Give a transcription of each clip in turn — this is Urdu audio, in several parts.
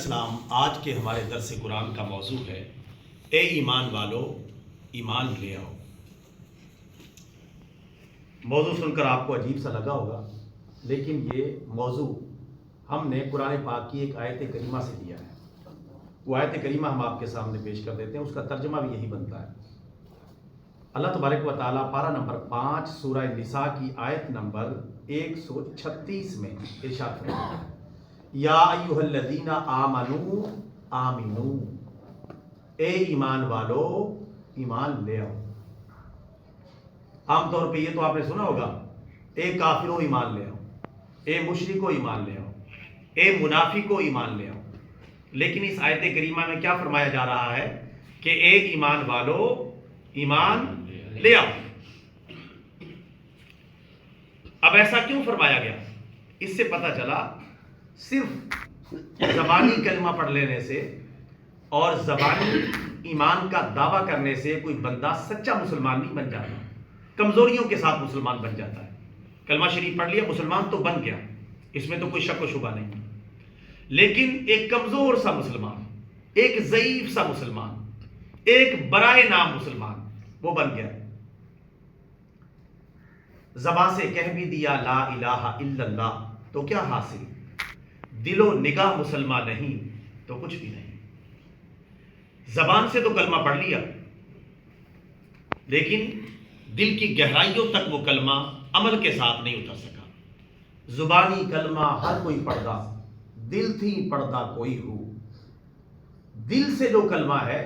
السلام، آج کے ہمارے درس قرآن کا موضوع ہے اے ایمان والو ایمان لے آؤ۔ موضوع سن کر آپ کو عجیب سا لگا ہوگا، لیکن یہ موضوع ہم نے قرآن پاک کی ایک آیت کریمہ سے لیا ہے۔ وہ آیت کریمہ ہم آپ کے سامنے پیش کر دیتے ہیں، اس کا ترجمہ بھی یہی بنتا ہے۔ اللہ تبارک و تعالیٰ پارہ نمبر 5 سورہ نساء کی آیت نمبر 136 میں ارشاد فرماتا ہے، یا ایھا الذین آمنوا آمنو، اے ایمان والو ایمان لے آؤ۔ عام طور پہ یہ تو آپ نے سنا ہوگا، اے کافرو ایمان لے آؤ، اے مشرکو ایمان لے آؤ، اے منافقو ایمان لے آؤ۔ لیکن اس آیت کریمہ میں کیا فرمایا جا رہا ہے کہ اے ایمان والو ایمان لے آؤ۔ اب ایسا کیوں فرمایا گیا؟ اس سے پتہ چلا صرف زبانی کلمہ پڑھ لینے سے اور زبانی ایمان کا دعویٰ کرنے سے کوئی بندہ سچا مسلمان نہیں بن جاتا، کمزوریوں کے ساتھ مسلمان بن جاتا ہے۔ کلمہ شریف پڑھ لیا، مسلمان تو بن گیا، اس میں تو کوئی شک و شبہ نہیں، لیکن ایک کمزور سا مسلمان، ایک ضعیف سا مسلمان، ایک برائے نام مسلمان وہ بن گیا۔ زبان سے کہہ بھی دیا لا الہ الا اللہ تو کیا حاصل، دل و نگاہ مسلمان نہیں تو کچھ بھی نہیں۔ زبان سے تو کلمہ پڑھ لیا، لیکن دل کی گہرائیوں تک وہ کلمہ عمل کے ساتھ نہیں اتر سکا۔ زبانی کلمہ ہر کوئی پڑھدا، دل تھی پڑھدا کوئی ہو۔ دل سے جو کلمہ ہے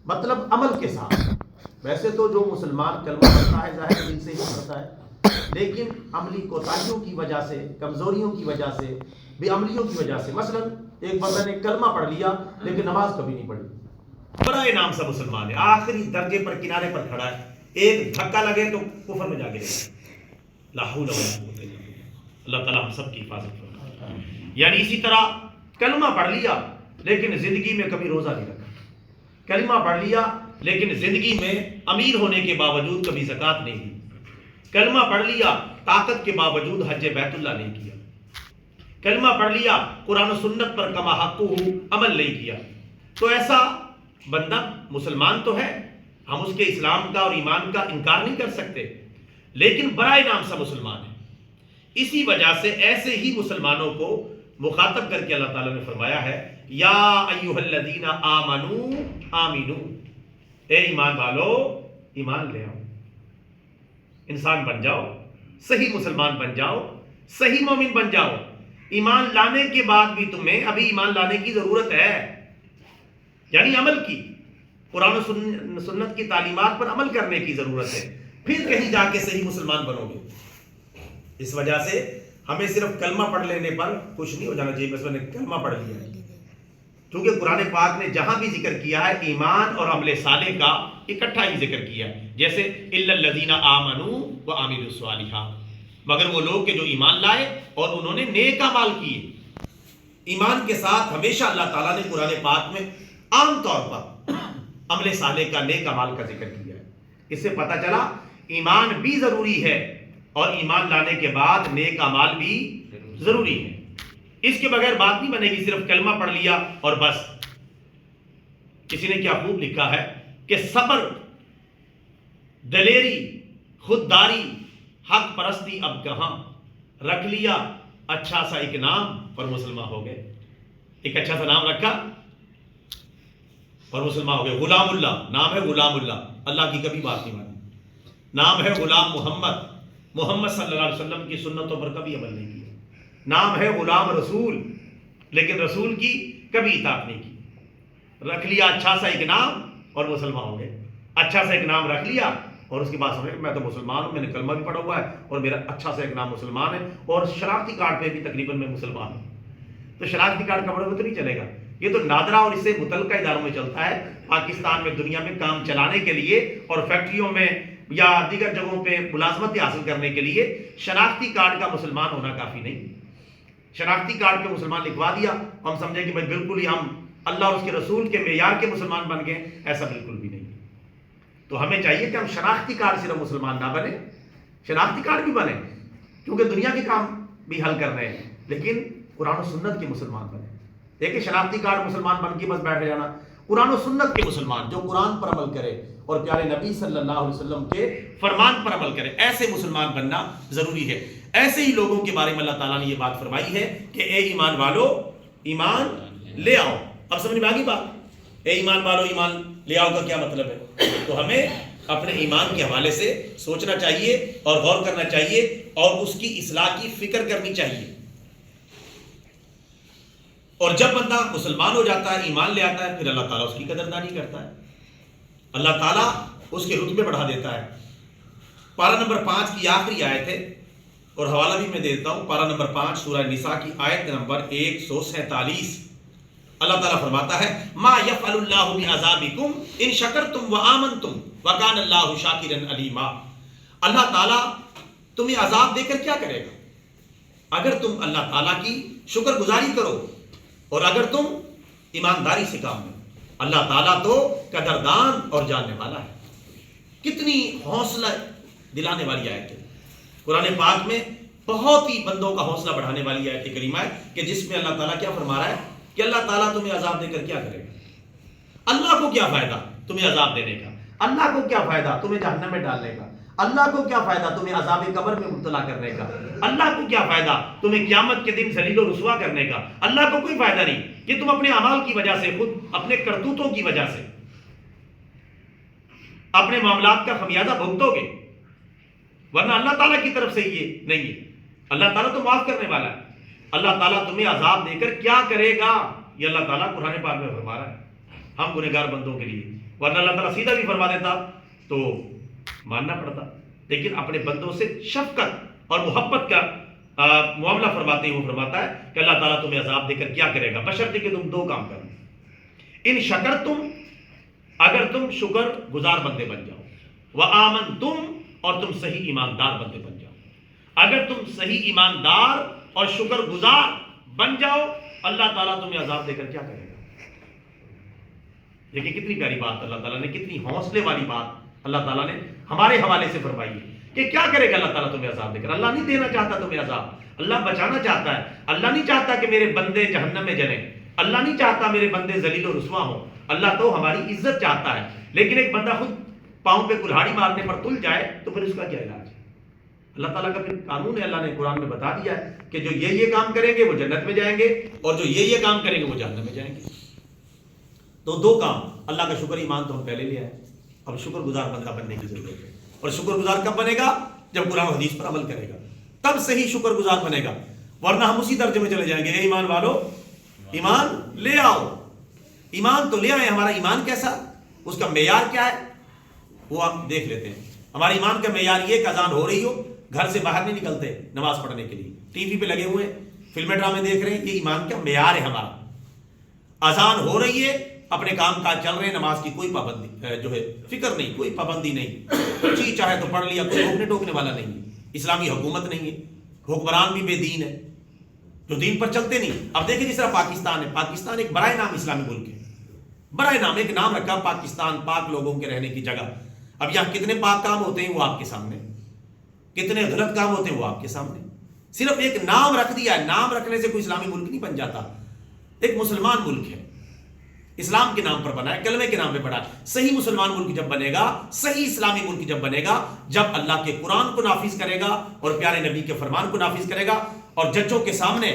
مطلب عمل کے ساتھ، ویسے تو جو مسلمان کلمہ پڑھتا ہے ظاہر دل سے ہی پڑھتا ہے، لیکن عملی کوتاہیوں کی وجہ سے، کمزوریوں کی وجہ سے، بے عملیوں کی وجہ سے، مثلا ایک بندہ نے کلمہ پڑھ لیا لیکن نماز کبھی نہیں پڑھی، برائے نام سا مسلمان ہے، آخری درجے پر کنارے پر کھڑا ہے، ایک دھکا لگے تو کفر میں جا گرے گا۔ لا حول ولا قوت الا باللہ۔ اللہ تعالیٰ ہم سب کی حفاظت فرمائے۔ یعنی اسی طرح کلمہ پڑھ لیا لیکن زندگی میں کبھی روزہ نہیں رکھا، کلمہ پڑھ لیا لیکن زندگی میں امیر ہونے کے باوجود کبھی زکوٰۃ نہیں دی، کلمہ پڑھ لیا طاقت کے باوجود حج بیت اللہ نہیں کیا، کلمہ پڑھ لیا قرآن و سنت پر کما حقہ عمل نہیں کیا، تو ایسا بندہ مسلمان تو ہے، ہم اس کے اسلام کا اور ایمان کا انکار نہیں کر سکتے، لیکن برائے نام سا مسلمان ہے۔ اسی وجہ سے ایسے ہی مسلمانوں کو مخاطب کر کے اللہ تعالیٰ نے فرمایا ہے، یا ایھا الذین آمنوا آمنو، اے ایمان والو ایمان لے آؤ، انسان بن جاؤ، صحیح مسلمان بن جاؤ، صحیح مومن بن جاؤ۔ ایمان لانے کے بعد بھی تمہیں ابھی ایمان لانے کی ضرورت ہے، یعنی عمل کی، قرآن و سنت کی تعلیمات پر عمل کرنے کی ضرورت ہے، پھر کہیں جا کے صحیح مسلمان بنو گے۔ اس وجہ سے ہمیں صرف کلمہ پڑھ لینے پر خوش نہیں ہو جانا چاہیے، بس میں نے کلمہ پڑھ لیا ہے، کیونکہ قرآن پاک نے جہاں بھی ذکر کیا ہے ایمان اور عمل صالح کا اکٹھا ہی ذکر کیا ہے، جیسے الا الذین آمنوا وعملوا الصالحات، مگر وہ لوگ کہ جو ایمان لائے اور انہوں نے نیک اعمال کیے۔ ایمان کے ساتھ ہمیشہ اللہ تعالیٰ نے قرآن پاک میں عام طور پر عمل صالح کا، نیک اعمال کا ذکر کیا ہے۔ اس سے پتہ چلا ایمان بھی ضروری ہے اور ایمان لانے کے بعد نیک اعمال بھی ضروری ہے، اس کے بغیر بات نہیں بنے گی صرف کلمہ پڑھ لیا اور بس۔ کسی نے کیا خوب لکھا ہے کہ صبر، دلیری، خودداری، حق پرستی اب کہاں، رکھ لیا اچھا سا ایک نام اور مسلمان ہو گئے۔ ایک اچھا سا نام رکھا اور مسلمان ہو گئے۔ غلام اللہ نام ہے، غلام اللہ، اللہ کی کبھی بات نہیں مانی۔ نام ہے غلام محمد، محمد صلی اللہ علیہ وسلم کی سنتوں پر کبھی عمل نہیں کیا۔ نام ہے غلام رسول، لیکن رسول کی کبھی اطاعت نہیں کی۔ رکھ لیا اچھا سا ایک نام اور مسلمان ہو گئے۔ اچھا سا ایک نام رکھ لیا اور اس کے بعد سمجھے میں تو مسلمان ہوں، میں نے کلمہ بھی پڑھا ہوا ہے اور میرا اچھا سا ایک نام مسلمان ہے، اور شناختی کارڈ پہ بھی تقریباً میں مسلمان ہوں۔ تو شناختی کارڈ کپڑوں میں تو نہیں چلے گا، یہ تو نادرا اور اس سے متعلقہ اداروں میں چلتا ہے۔ پاکستان میں، دنیا میں کام چلانے کے لیے اور فیکٹریوں میں یا دیگر جگہوں پہ ملازمت حاصل کرنے کے لیے شناختی کارڈ کا مسلمان ہونا کافی نہیں۔ شناختی کارڈ پہ مسلمان لکھوا دیا، ہم سمجھیں کہ بھائی بالکل ہی ہم اللہ اور اس کے رسول کے معیار کے مسلمان بن گئے، ایسا بالکل بھی نہیں۔ تو ہمیں چاہیے کہ ہم شناختی کارڈ صرف مسلمان نہ بنے، شناختی کارڈ بھی بنے، کیونکہ دنیا کے کام بھی حل کر رہے ہیں، لیکن قرآن و سنت کے مسلمان بنے۔ دیکھیں شناختی کارڈ مسلمان بن کے بس بیٹھ جانا. قرآن و سنت کے مسلمان جو قرآن پر عمل کرے اور پیارے نبی صلی اللہ علیہ وسلم کے فرمان پر عمل کرے، ایسے مسلمان بننا ضروری ہے. ایسے ہی لوگوں کے بارے میں اللہ تعالیٰ نے یہ بات فرمائی ہے کہ اے ایمان والو ایمان لے آؤ. اب سمجھ میں آ گئی بات؟ اے ایمان والو ایمان لے آؤ کا کیا مطلب ہے؟ تو ہمیں اپنے ایمان کے حوالے سے سوچنا چاہیے اور غور کرنا چاہیے اور اس کی اصلاح کی فکر کرنی چاہیے. اور جب بندہ مسلمان ہو جاتا ہے، ایمان لے آتا ہے، پھر اللہ تعالیٰ اس کی قدردانی کرتا ہے، اللہ تعالیٰ اس کے رتبے بڑھا دیتا ہے. پارہ نمبر 5 کی آخری آیت ہے اور حوالہ بھی میں دیتا ہوں. پارہ نمبر 5 سورہ نساء کی آیت نمبر 147. اللہ تعالیٰ فرماتا ہے ما یفعل اللہ بعذابکم ان شکرتم وآمنتم وکان اللہ شاکرا علیما. اللہ تعالیٰ تمہیں عذاب دے کر کیا کرے گا اگر تم اللہ تعالیٰ کی شکر گزاری کرو اور اگر تم ایمانداری سے کام لو. اللہ تعالیٰ تو قدردان اور جاننے والا ہے. کتنی حوصلہ دلانے والی آیت ہے. قرآن پاک میں بہت ہی بندوں کا حوصلہ بڑھانے والی آیت کریمہ ہے کہ جس میں اللہ تعالیٰ کیا فرما رہا ہے کہ اللہ تعالیٰ تمہیں عذاب دے کر کیا کرے گا. اللہ کو کیا فائدہ تمہیں عذاب دینے کا؟ اللہ کو کیا فائدہ تمہیں جہنم میں ڈالنے کا؟ اللہ کو کیا فائدہ تمہیں عذاب قبر میں مبتلا کرنے کا؟ اللہ کو کیا فائدہ تمہیں قیامت کے دن ذلیل و رسوا کرنے کا؟ اللہ کو کوئی فائدہ نہیں کہ تم اپنے اعمال کی وجہ سے، خود اپنے کرتوتوں کی وجہ سے اپنے معاملات کا خمیازہ بھگتو گے، ورنہ اللہ تعالیٰ کی طرف سے یہ نہیں ہے. اللہ تعالیٰ تو معاف کرنے والا ہے. اللہ تعالیٰ تمہیں عذاب دے کر کیا کرے گا یہ اللہ تعالیٰ قرآن پاک میں فرما رہا ہے ہم گنہگار بندوں کے لیے. ورنہ اللہ تعالیٰ سیدھا بھی فرما دیتا تو ماننا پڑتا. لیکن اپنے بندوں سے شفقت اور محبت کا معاملہ فرماتے ہوئے فرماتا ہے کہ اللہ تعالیٰ تمہیں عذاب دے کر کیا کرے گا بشرطے کہ تم 2 کام کرو. ان شکرتم، اگر تم شکر گزار بندے بن جاؤ، وآمنتم، اور تم صحیح ایماندار بندے بن جاؤ. اگر تم صحیح ایماندار اور شکر گزار بن جاؤ اللہ تعالیٰ تمہیں عذاب دے کر کیا کرے گا. دیکھیں کتنی پیاری بات اللہ تعالیٰ نے، کتنی حوصلے والی بات اللہ تعالیٰ نے ہمارے حوالے سے فرمائی ہے کہ کیا کرے گا اللہ تعالیٰ تمہیں عذاب دے کر. اللہ نہیں دینا چاہتا تمہیں عذاب، اللہ بچانا چاہتا ہے. اللہ نہیں چاہتا کہ میرے بندے جہنم میں جلیں، اللہ نہیں چاہتا میرے بندے ذلیل و رسوا ہوں. اللہ تو ہماری عزت چاہتا ہے. لیکن ایک بندہ خود پاؤں پہ کلہاڑی مارنے پر تل جائے تو پھر اس کا کیا علاج ہے؟ اللہ تعالیٰ کا پھر قانون ہے، اللہ نے قرآن میں بتا دیا ہے کہ جو یہ کام کریں گے وہ جنت میں جائیں گے اور جو یہ کام کریں گے وہ جہنم میں جائیں گے. تو 2 کام، اللہ کا شکر ایمان تو ہم پہلے لے آئے، اب شکر گزار بندہ بننے کی ضرورت ہے. اور شکر گزار کب بنے گا؟ جب قرآن و حدیث پر عمل کرے گا، تب صحیح شکر گزار بنے گا. ورنہ ہم اسی درجے میں چلے جائیں گے اے ایمان والو ایمان لے آؤ. ایمان تو لے آئے، ہمارا ایمان کیسا، اس کا معیار کیا ہے وہ آپ دیکھ لیتے ہیں. ہمارے ایمان کا معیار یہ کہ اذان ہو رہی ہو، گھر سے باہر نہیں نکلتے نماز پڑھنے کے لیے، ٹی وی پہ لگے ہوئے فلمیں ڈرامے دیکھ رہے ہیں، یہ ایمان کا معیار ہے ہمارا. اذان ہو رہی ہے، اپنے کام کاج چل رہے ہیں، نماز کی کوئی پابندی جو ہے فکر نہیں، کوئی پابندی نہیں، جی چاہے تو پڑھ لیا، کوئی روکنے ٹوکنے والا نہیں ہے. اسلامی حکومت نہیں ہے، حکمران بھی بے دین ہے جو دین پر چلتے نہیں. اب دیکھیں جس طرح پاکستان ہے، پاکستان ایک برائے نام اسلامی ملک ہے، برائے نام ایک نام رکھا پاکستان، پاک لوگوں کے رہنے کی جگہ. اب یہاں کتنے پاک کام ہوتے ہیں وہ آپ کے سامنے، کتنے غلط کام ہوتے ہیں وہ آپ کے سامنے. صرف ایک نام رکھ دیا ہے، نام رکھنے سے کوئی اسلامی ملک نہیں بن جاتا. ایک مسلمان ملک ہے، اسلام کے نام پر بنا ہے، کلمے کے نام پہ بنا ہے. صحیح مسلمان ملک جب بنے گا، صحیح اسلامی ملک جب بنے گا، جب اللہ کے قرآن کو نافذ کرے گا اور پیارے نبی کے فرمان کو نافذ کرے گا اور ججوں کے سامنے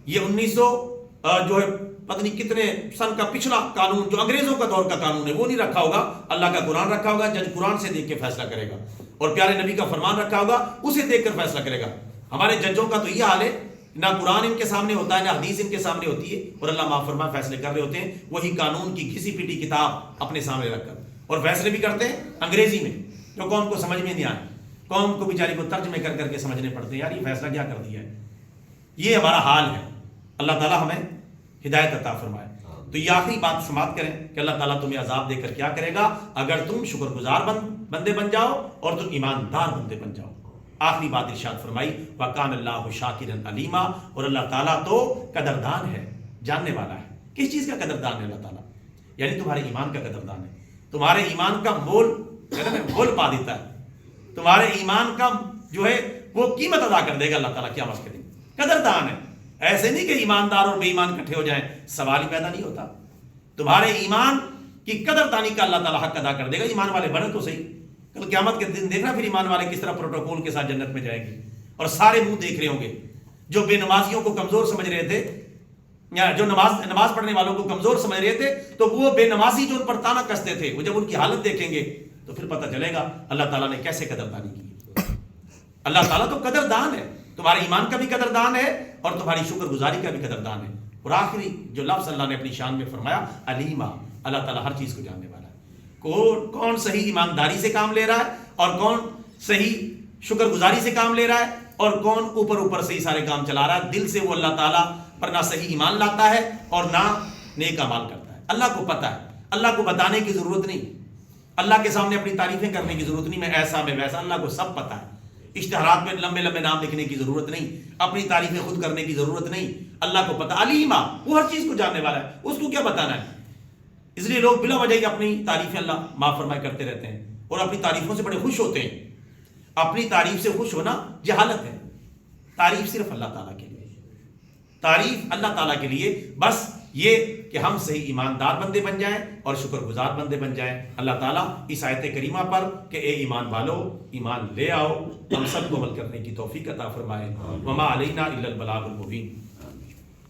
یہ 1900 جو ہے پتہ نہیں کتنے سن کا پچھلا قانون جو انگریزوں کا دور کا قانون ہے وہ نہیں رکھا ہوگا، اللہ کا قرآن رکھا ہوگا. جج قرآن سے دیکھ کے فیصلہ کرے گا اور پیارے نبی کا فرمان رکھا ہوگا، اسے دیکھ کر فیصلہ کرے گا. ہمارے ججوں کا تو یہ حال ہے، نہ قرآن ان کے سامنے ہوتا ہے، نہ حدیث ان کے سامنے ہوتی ہے، اور اللہ معاف فرما فیصلے کر رہے ہوتے ہیں وہی قانون کی گھسی پیٹی کتاب اپنے سامنے رکھ کر، اور فیصلے بھی کرتے ہیں انگریزی میں جو قوم کو سمجھ میں نہیں آئے، قوم کو بیچاری کو ترجمے کر کر کے سمجھنے پڑتے ہیں. یار یہ فیصلہ کیا کر دیا ہے. یہ ہمارا حال ہے. اللہ تعالیٰ ہمیں ہدایت عطا فرمائے. تو یہ آخری بات سماعت کریں کہ اللہ تعالیٰ تمہیں عذاب دے کر کیا کرے گا اگر تم شکر گزار بندے بن جاؤ اور تم ایماندار بندے بن جاؤ. آخری بات ارشاد فرمائی وَقَانَ اللَّهُ شَاكِرًا عَلِيمًا، اور اللہ تعالیٰ تو قدردان ہے، جاننے والا ہے. کس چیز کا قدردان ہے اللہ تعالیٰ؟ یعنی تمہارے ایمان کا قدردان ہے. تمہارے ایمان کا مول پا دیتا ہے، تمہارے ایمان کا جو ہے وہ قیمت ادا کر دے گا اللہ تعالیٰ قیامت کے دن. قدردان ہے. ایسے نہیں کہ ایماندار اور بے ایمان اکٹھے ہو جائیں، سوال ہی پیدا نہیں ہوتا۔ تمہارے ایمان کی قدر دانی کا اللہ تعالیٰ حق ادا کر دے گا، ایمان والے بنے تو صحیح۔ کل قیامت کے دن دیکھنا پھر ایمان والے کس طرح پروٹوکول کے ساتھ جنت میں جائیں گے، اور سارے منہ دیکھ رہے ہوں گے۔ جو بے نمازیوں کو کمزور سمجھ رہے تھے، یا جو نماز پڑھنے والوں کو کمزور سمجھ رہے تھے، تو وہ بے نمازی جو ان پر تانا کستے تھے، وہ جب ان کی حالت دیکھیں گے تو پھر پتہ چلے گا اللہ تعالیٰ نے کیسے قدردانی کی۔ اللہ تعالیٰ تو قدردان ہے، تمہارے ایمان کا بھی قدردان ہے اور تمہاری شکر گزاری کا بھی قدردان ہے۔ اور آخری جو لفظ اللہ نے اپنی شان میں فرمایا، علیمہ، اللہ تعالیٰ ہر چیز کو جاننے والا ہے۔ کون صحیح ایمانداری سے کام لے رہا ہے اور کون صحیح شکر گزاری سے کام لے رہا ہے، اور کون اوپر سے ہی سارے کام چلا رہا ہے۔ دل سے وہ اللہ تعالیٰ پر نہ صحیح ایمان لاتا ہے اور نہ نیک اعمال کرتا ہے۔ اللہ کو پتہ ہے، اللہ کو بتانے کی ضرورت نہیں، اللہ کے سامنے اپنی تعریفیں کرنے کی ضرورت نہیں، میں ایسا میں ویسا، اللہ کو سب پتہ ہے۔ اشتہارات میں لمبے لمبے نام لکھنے کی ضرورت نہیں، اپنی تعریفیں خود کرنے کی ضرورت نہیں، اللہ کو پتہ۔ علیمہ، وہ ہر چیز کو جاننے والا ہے، اس کو کیا بتانا ہے؟ اس لیے لوگ بلا وجہ اپنی تعریفیں اللہ معاف فرمائے کرتے رہتے ہیں اور اپنی تعریفوں سے بڑے خوش ہوتے ہیں۔ اپنی تعریف سے خوش ہونا جہالت ہے۔ تعریف صرف اللہ تعالیٰ کے لیے، تعریف اللہ تعالیٰ کے لیے، بس یہ کہ ہم صحیح ایماندار بندے بن جائیں اور شکر گزار بندے بن جائیں۔ اللہ تعالیٰ اس آیت کریمہ پر کہ اے ایمان والو، ایمان لے آؤ، ہم سب کو عمل کرنے کی توفیق عطا فرمائے۔ وما علینا الا البلاغ المبین۔